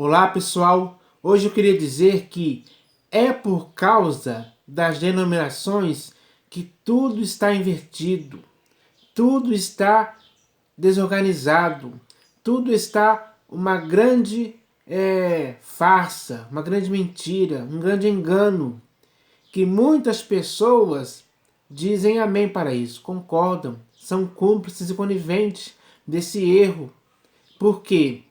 Olá pessoal, hoje eu queria dizer que é por causa das denominações que tudo está invertido, tudo está desorganizado, tudo está uma grande farsa, uma grande mentira, um grande engano, que muitas pessoas dizem amém para isso, concordam, são cúmplices e coniventes desse erro. Por quê?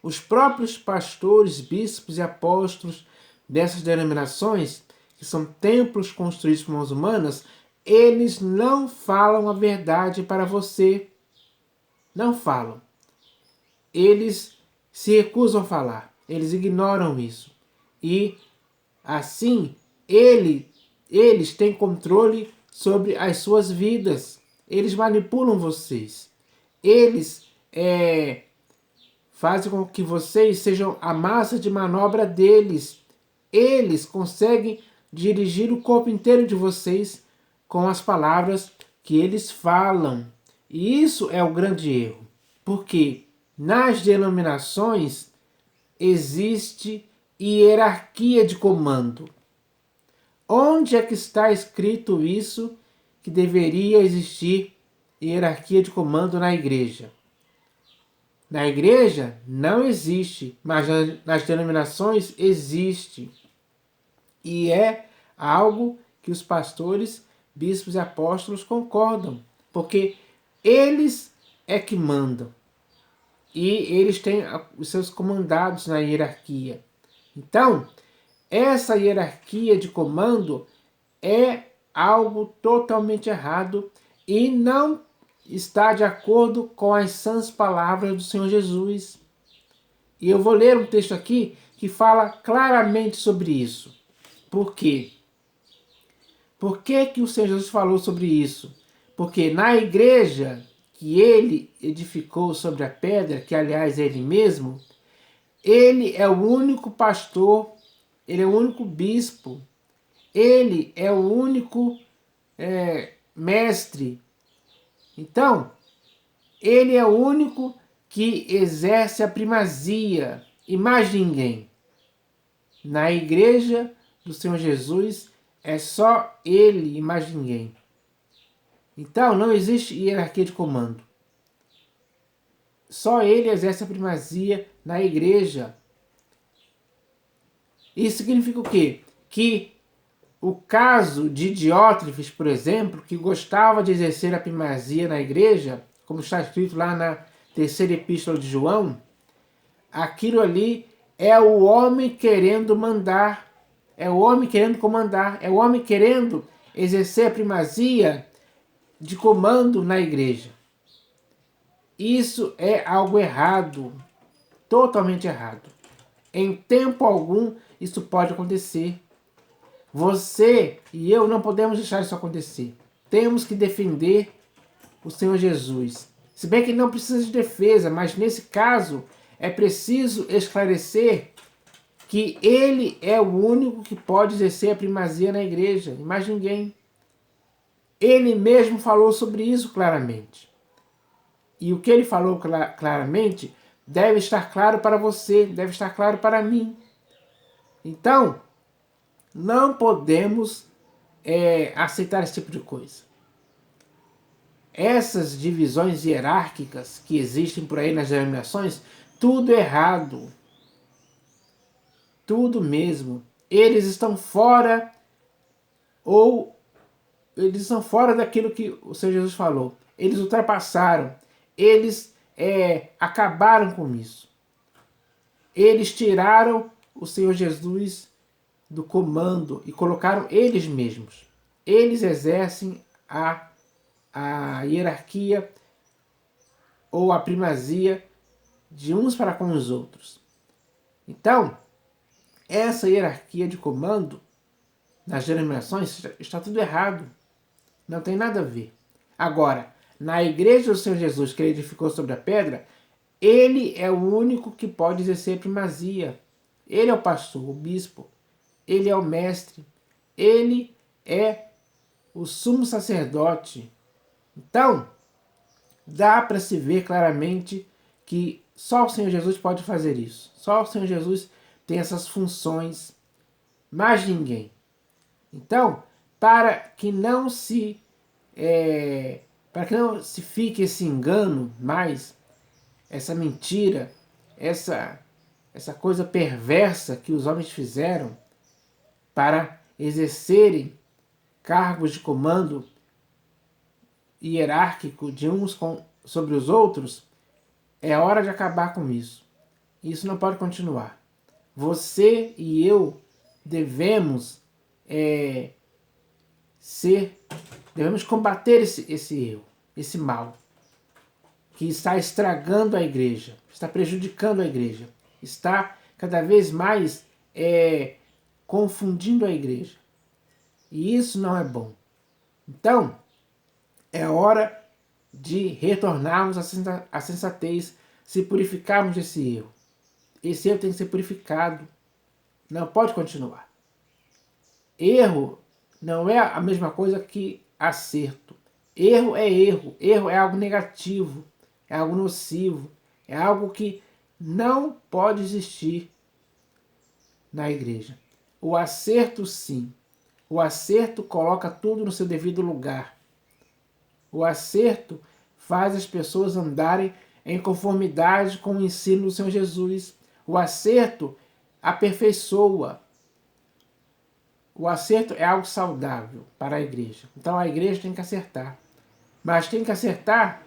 Os próprios pastores, bispos e apóstolos dessas denominações, que são templos construídos por mãos humanas, eles não falam a verdade para você. Não falam. Eles se recusam a falar. Eles ignoram isso. E, assim, eles têm controle sobre as suas vidas. Eles manipulam vocês. Eles fazem com que vocês sejam a massa de manobra deles. Eles conseguem dirigir o corpo inteiro de vocês com as palavras que eles falam. E isso é o grande erro, porque nas denominações existe hierarquia de comando. Onde é que está escrito isso, que deveria existir hierarquia de comando na igreja? Na igreja não existe, mas nas denominações existe. E é algo que os pastores, bispos e apóstolos concordam, porque eles é que mandam. E eles têm os seus comandados na hierarquia. Então, essa hierarquia de comando é algo totalmente errado e não está de acordo com as sãs palavras do Senhor Jesus. E eu vou ler um texto aqui que fala claramente sobre isso. Por quê? Por que o Senhor Jesus falou sobre isso? Porque na igreja que ele edificou sobre a pedra, que aliás é ele mesmo, ele é o único pastor, ele é o único bispo, ele é o único mestre. Então, ele é o único que exerce a primazia e mais ninguém. Na igreja do Senhor Jesus é só ele e mais ninguém. Então não existe hierarquia de comando. Só ele exerce a primazia na igreja. Isso significa o quê? Que o caso de Diótrefes, por exemplo, que gostava de exercer a primazia na igreja, como está escrito lá na terceira epístola de João, aquilo ali é o homem querendo mandar, é o homem querendo comandar, é o homem querendo exercer a primazia de comando na igreja. Isso é algo errado, totalmente errado. Em tempo algum isso pode acontecer. Você e eu não podemos deixar isso acontecer. Temos que defender o Senhor Jesus. Se bem que não precisa de defesa, mas nesse caso é preciso esclarecer que ele é o único que pode exercer a primazia na igreja, e mais ninguém. Ele mesmo falou sobre isso claramente. E o que ele falou claramente deve estar claro para você, deve estar claro para mim. Então, não podemos aceitar esse tipo de coisa. Essas divisões hierárquicas que existem por aí nas denominações, tudo errado. Tudo mesmo. Eles estão fora daquilo que o Senhor Jesus falou. Eles ultrapassaram. Eles acabaram com isso. Eles tiraram o Senhor Jesus do comando e colocaram eles mesmos. Eles exercem a hierarquia ou a primazia de uns para com os outros. Então, essa hierarquia de comando nas denominações está tudo errado. Não tem nada a ver. Agora, na igreja do Senhor Jesus, que ele edificou sobre a pedra, ele é o único que pode exercer primazia. Ele é o pastor, o bispo. Ele é o mestre. Ele é o sumo sacerdote. Então, dá para se ver claramente que Só o Senhor Jesus pode fazer isso. Só o Senhor Jesus tem essas funções, mais ninguém. Então, para que não se fique esse engano mais, essa mentira, essa coisa perversa que os homens fizeram para exercerem cargos de comando hierárquico de uns sobre os outros, é hora de acabar com isso. Isso não pode continuar. Você e eu devemos devemos combater esse erro, esse mal, que está estragando a igreja, está prejudicando a igreja, está cada vez mais confundindo a igreja. E isso não é bom. Então, é hora de retornarmos à sensatez, se purificarmos desse erro. Esse erro tem que ser purificado. Não pode continuar. Erro não é a mesma coisa que acerto. Erro é erro. Erro é algo negativo, é algo nocivo, é algo que não pode existir na igreja. O acerto, sim. O acerto coloca tudo no seu devido lugar. O acerto faz as pessoas andarem em conformidade com o ensino do Senhor Jesus. O acerto aperfeiçoa. O acerto é algo saudável para a igreja. Então a igreja tem que acertar. Mas tem que acertar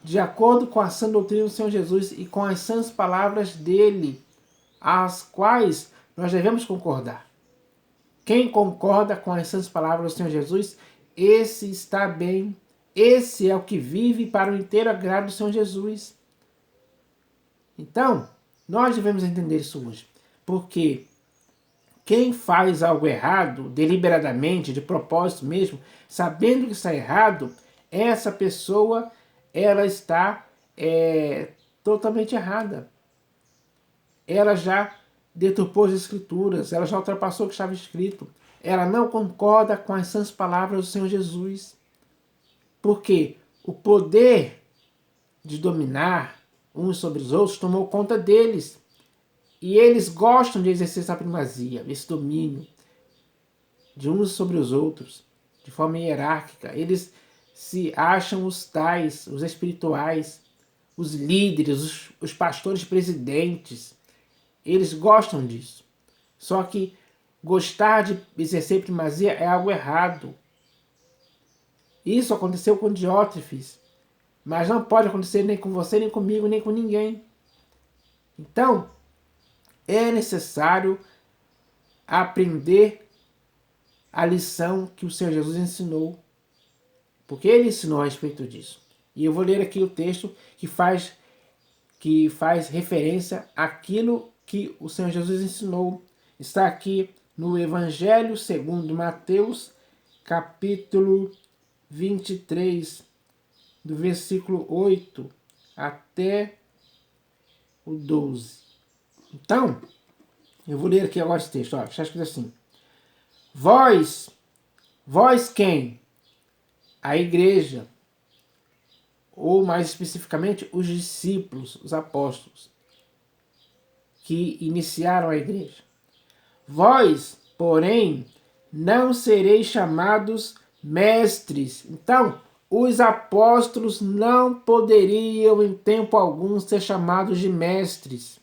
de acordo com a sã doutrina do Senhor Jesus e com as sãs palavras dele, as quais nós devemos concordar. Quem concorda com as sãs palavras do Senhor Jesus, esse está bem. Esse é o que vive para o inteiro agrado do Senhor Jesus. Então, nós devemos entender isso hoje. Porque quem faz algo errado, deliberadamente, de propósito mesmo, sabendo que está errado, essa pessoa, ela está totalmente errada. Ela já deturpou as escrituras, ela já ultrapassou o que estava escrito. Ela não concorda com as sãs palavras do Senhor Jesus. Porque o poder de dominar uns sobre os outros tomou conta deles. E eles gostam de exercer essa primazia, esse domínio de uns sobre os outros, de forma hierárquica. Eles se acham os tais, os espirituais, os líderes, os pastores presidentes. Eles gostam disso. Só que gostar de exercer primazia é algo errado. Isso aconteceu com Diótrefes, mas não pode acontecer nem com você, nem comigo, nem com ninguém. Então, é necessário aprender a lição que o Senhor Jesus ensinou, porque ele ensinou a respeito disso. E eu vou ler aqui o texto que faz referência àquilo que o Senhor Jesus ensinou. Está aqui no Evangelho segundo Mateus, capítulo 23, do versículo 8 até o 12. Então, eu vou ler aqui agora esse texto. Está escrito assim: Vós quem? A igreja, ou mais especificamente os discípulos, os apóstolos, que iniciaram a igreja. Vós, porém, não sereis chamados mestres. Então, os apóstolos não poderiam em tempo algum ser chamados de mestres.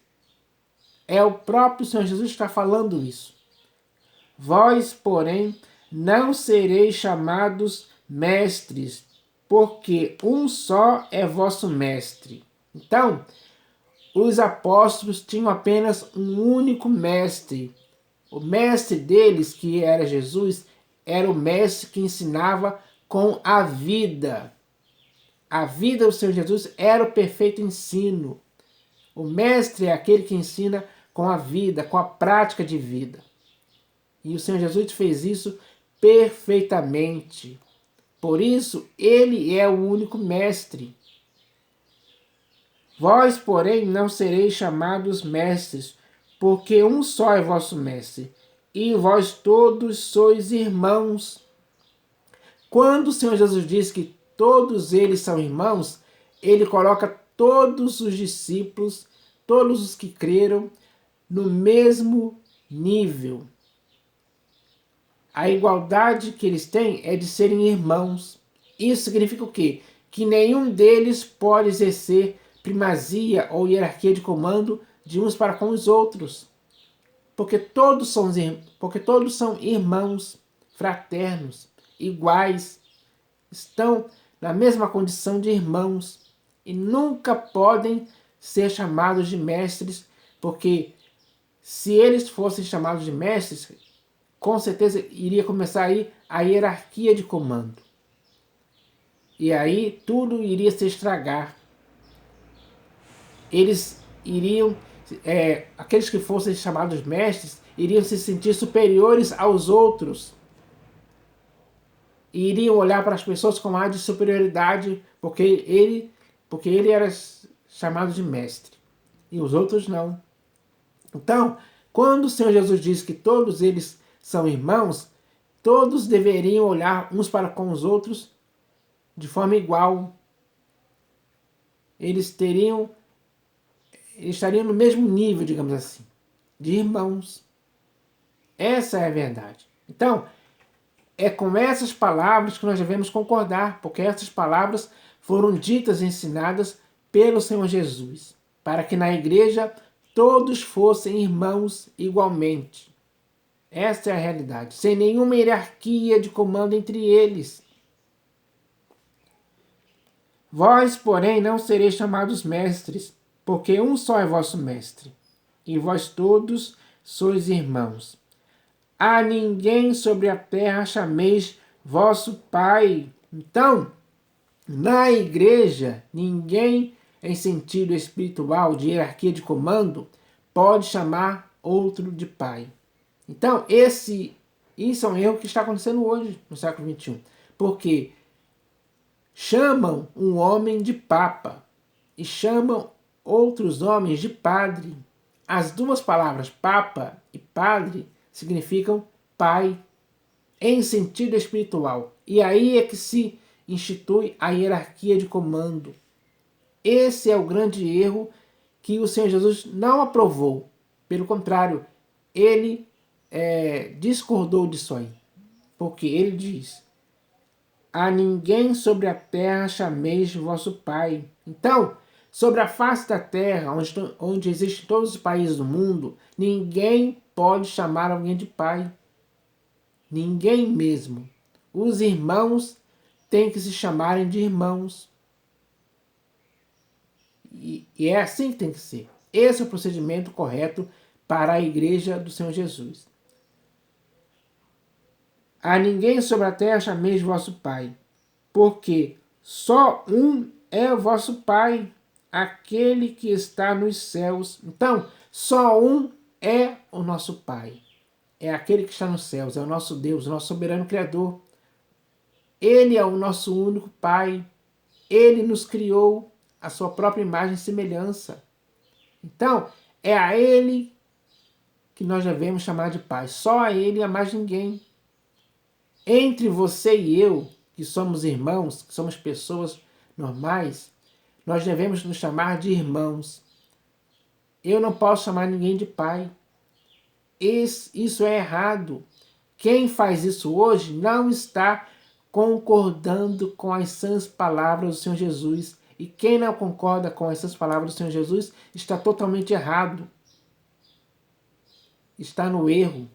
É o próprio Senhor Jesus que está falando isso. Vós, porém, não sereis chamados mestres, porque um só é vosso mestre. Então, os apóstolos tinham apenas um único mestre. O mestre deles, que era Jesus, era o mestre que ensinava com a vida. A vida do Senhor Jesus era o perfeito ensino. O mestre é aquele que ensina com a vida, com a prática de vida. E o Senhor Jesus fez isso perfeitamente. Por isso, ele é o único mestre. Vós, porém, não sereis chamados mestres, porque um só é vosso mestre, e vós todos sois irmãos. Quando o Senhor Jesus diz que todos eles são irmãos, ele coloca todos os discípulos, todos os que creram, no mesmo nível. A igualdade que eles têm é de serem irmãos. Isso significa o quê? Que nenhum deles pode exercer primazia ou hierarquia de comando de uns para com os outros. Porque porque todos são irmãos, fraternos, iguais, estão na mesma condição de irmãos e nunca podem ser chamados de mestres, porque se eles fossem chamados de mestres, com certeza iria começar aí a hierarquia de comando. E aí tudo iria se estragar. Eles iriam, aqueles que fossem chamados mestres, iriam se sentir superiores aos outros. E iriam olhar para as pessoas com ar de superioridade, porque ele era chamado de mestre. E os outros não. Então, quando o Senhor Jesus diz que todos eles são irmãos, todos deveriam olhar uns para com os outros de forma igual. Eles estariam no mesmo nível, digamos assim, de irmãos. Essa é a verdade. Então, é com essas palavras que nós devemos concordar, porque essas palavras foram ditas e ensinadas pelo Senhor Jesus, para que na igreja todos fossem irmãos igualmente. Essa é a realidade, sem nenhuma hierarquia de comando entre eles. Vós, porém, não sereis chamados mestres, porque um só é vosso mestre, e vós todos sois irmãos. A ninguém sobre a terra chameis vosso Pai. Então, na igreja, ninguém em sentido espiritual, de hierarquia de comando, pode chamar outro de Pai. Então, isso é um erro que está acontecendo hoje, no século XXI. Porque chamam um homem de Papa e chamam outros homens de padre. As duas palavras Papa e Padre significam pai em sentido espiritual. E aí é que se institui a hierarquia de comando. Esse é o grande erro que o Senhor Jesus não aprovou. Pelo contrário, ele discordou disso aí. Porque ele diz: a ninguém sobre a terra chameis vosso Pai. Então, sobre a face da terra, onde existem todos os países do mundo, ninguém pode chamar alguém de pai. Ninguém mesmo. Os irmãos têm que se chamarem de irmãos. E é assim que tem que ser. Esse é o procedimento correto para a igreja do Senhor Jesus. A ninguém sobre a terra chameis vosso Pai, porque só um é o vosso Pai, aquele que está nos céus. Então, só um é o nosso Pai. É aquele que está nos céus, é o nosso Deus, o nosso soberano Criador. Ele é o nosso único Pai. Ele nos criou a sua própria imagem e semelhança. Então, é a Ele que nós devemos chamar de Pai. Só a Ele e a mais ninguém. Entre você e eu, que somos irmãos, que somos pessoas normais, nós devemos nos chamar de irmãos. Eu não posso chamar ninguém de pai. Isso é errado. Quem faz isso hoje não está concordando com as sãs palavras do Senhor Jesus. E quem não concorda com essas palavras do Senhor Jesus está totalmente errado. Está no erro.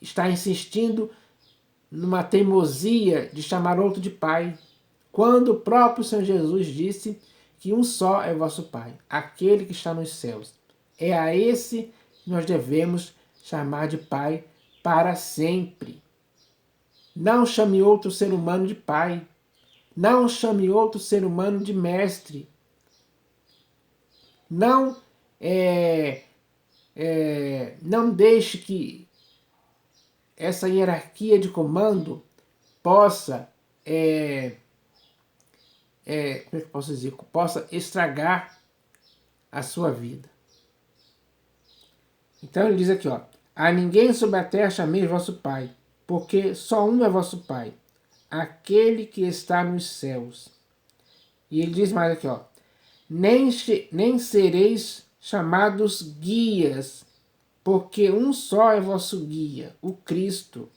Está insistindo numa teimosia de chamar outro de pai, quando o próprio Senhor Jesus disse que um só é vosso Pai, aquele que está nos céus. É a esse que nós devemos chamar de Pai para sempre. Não chame outro ser humano de Pai. Não chame outro ser humano de mestre. Não, não deixe que essa hierarquia de comando possa, como é que eu posso dizer, possa estragar a sua vida. Então ele diz aqui, ó: a ninguém sobre a terra chameis vosso Pai, porque só um é vosso Pai, aquele que está nos céus. E ele diz mais aqui, ó: nem sereis chamados guias, porque um só é vosso guia, o Cristo.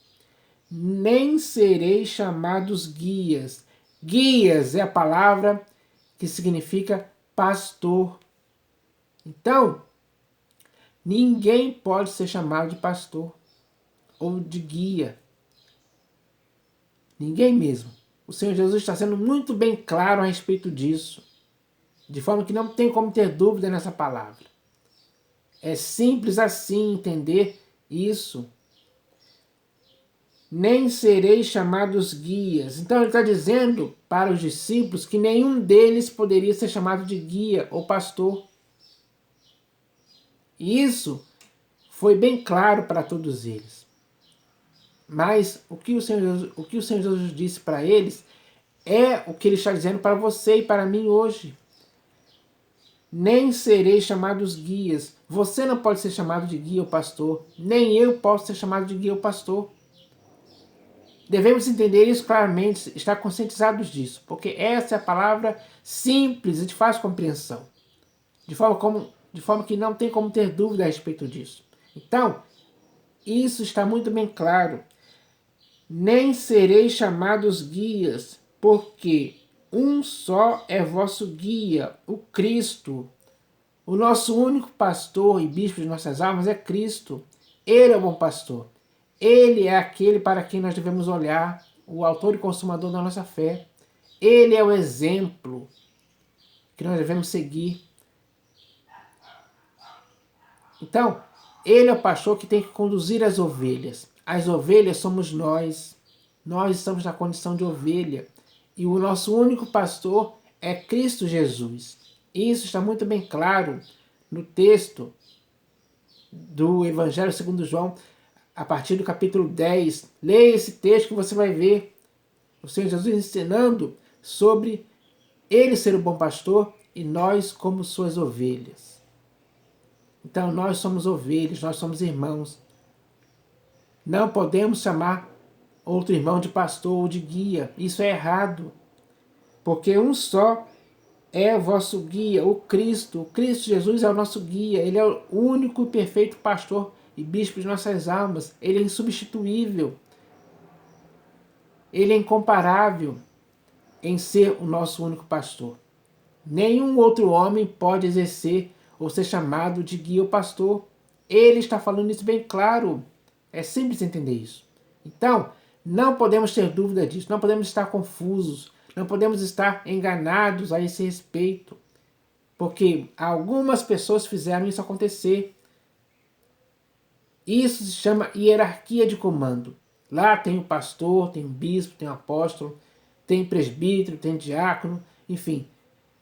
Nem sereis chamados guias. Guias é a palavra que significa pastor. Então, ninguém pode ser chamado de pastor ou de guia. Ninguém mesmo. O Senhor Jesus está sendo muito bem claro a respeito disso, de forma que não tem como ter dúvida nessa palavra. É simples assim entender isso. Nem sereis chamados guias. Então ele está dizendo para os discípulos que nenhum deles poderia ser chamado de guia ou pastor. E isso foi bem claro para todos eles. Mas o que o Senhor Jesus disse para eles é o que ele está dizendo para você e para mim hoje. Nem sereis chamados guias. Você não pode ser chamado de guia ou pastor. Nem eu posso ser chamado de guia ou pastor. Devemos entender isso claramente, estar conscientizados disso, porque essa é a palavra simples e de fácil compreensão, de forma que não tem como ter dúvida a respeito disso. Então, isso está muito bem claro. Nem sereis chamados guias, porque um só é vosso guia, o Cristo. O nosso único pastor e bispo de nossas almas é Cristo. Ele é o bom pastor. Ele é aquele para quem nós devemos olhar, o autor e consumador da nossa fé. Ele é o exemplo que nós devemos seguir. Então, ele é o pastor que tem que conduzir as ovelhas. As ovelhas somos nós. Nós estamos na condição de ovelha. E o nosso único pastor é Cristo Jesus. Isso está muito bem claro no texto do Evangelho segundo João, a partir do capítulo 10. Leia esse texto que você vai ver o Senhor Jesus ensinando sobre ele ser o bom pastor e nós como suas ovelhas. Então nós somos ovelhas, nós somos irmãos. Não podemos chamar outro irmão de pastor ou de guia. Isso é errado. Porque um só é o vosso guia, o Cristo. O Cristo Jesus é o nosso guia. Ele é o único e perfeito pastor e bispo de nossas almas. Ele é insubstituível. Ele é incomparável em ser o nosso único pastor. Nenhum outro homem pode exercer ou ser chamado de guia ou pastor. Ele está falando isso bem claro. É simples entender isso. Então, não podemos ter dúvida disso, não podemos estar confusos, não podemos estar enganados a esse respeito, porque algumas pessoas fizeram isso acontecer. Isso se chama hierarquia de comando. Lá tem o pastor, tem o bispo, tem o apóstolo, tem presbítero, tem diácono, enfim.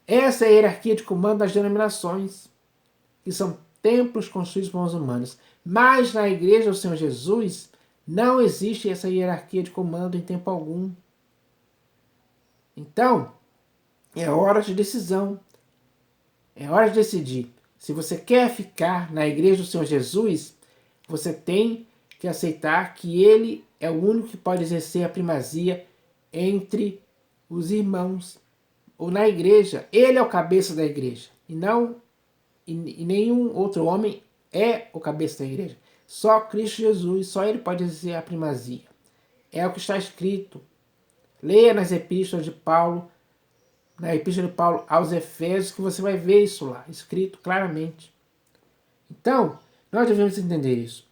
Essa é a hierarquia de comando das denominações, que são templos construídos por mãos humanas. Mas na igreja do Senhor Jesus não existe essa hierarquia de comando em tempo algum. Então, é hora de decisão. É hora de decidir. Se você quer ficar na igreja do Senhor Jesus, você tem que aceitar que ele é o único que pode exercer a primazia entre os irmãos. Ou na igreja. Ele é o cabeça da igreja. E nenhum outro homem é o cabeça da igreja. Só Cristo Jesus, só ele pode exercer a primazia. É o que está escrito. Leia nas epístolas de Paulo, na epístola de Paulo aos Efésios, que você vai ver isso lá, escrito claramente. Então, nós devemos entender isso.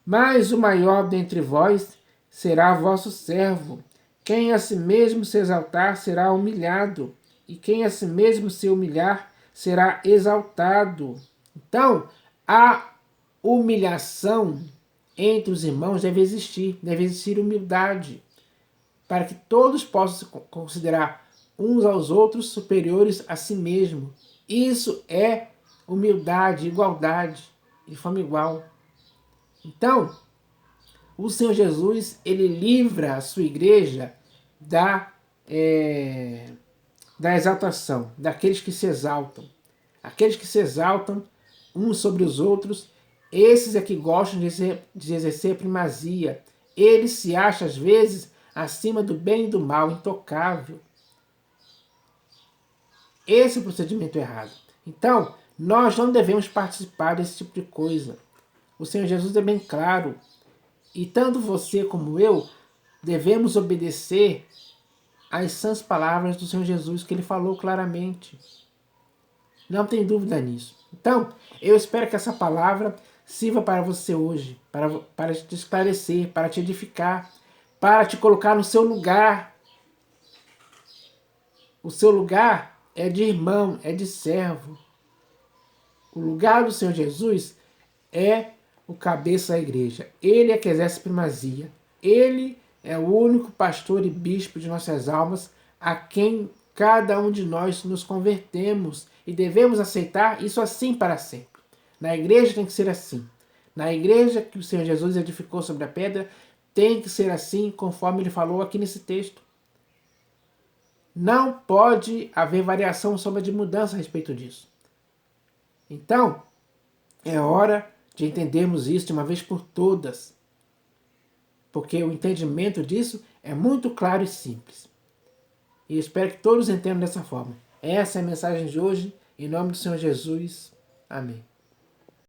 Mas o maior dentre vós será vosso servo. Quem a si mesmo se exaltar será humilhado, e quem a si mesmo se humilhar será exaltado. Então, a humilhação entre os irmãos deve existir humildade, para que todos possam se considerar uns aos outros superiores a si mesmo. Isso é humildade, igualdade, de forma igual. Então, o Senhor Jesus, ele livra a sua igreja da exaltação, daqueles que se exaltam. Aqueles que se exaltam uns sobre os outros, esses é que gostam de exercer a primazia. Eles se acham, às vezes, acima do bem e do mal, intocável. Esse é o procedimento errado. Então, nós não devemos participar desse tipo de coisa. O Senhor Jesus é bem claro. E tanto você como eu devemos obedecer às sãs palavras do Senhor Jesus, que ele falou claramente. Não tem dúvida nisso. Então, eu espero que essa palavra sirva para você hoje, para te esclarecer, para te edificar, para te colocar no seu lugar. O seu lugar é de irmão, é de servo. O lugar do Senhor Jesus é o cabeça da igreja. Ele é que exerce primazia. Ele é o único pastor e bispo de nossas almas, a quem cada um de nós nos convertemos e devemos aceitar isso assim para sempre. Na igreja tem que ser assim. Na igreja que o Senhor Jesus edificou sobre a pedra, tem que ser assim, conforme ele falou aqui nesse texto. Não pode haver variação, sombra de mudança a respeito disso. Então, é hora de entendermos isso de uma vez por todas. Porque o entendimento disso é muito claro e simples. E espero que todos entendam dessa forma. Essa é a mensagem de hoje. Em nome do Senhor Jesus. Amém.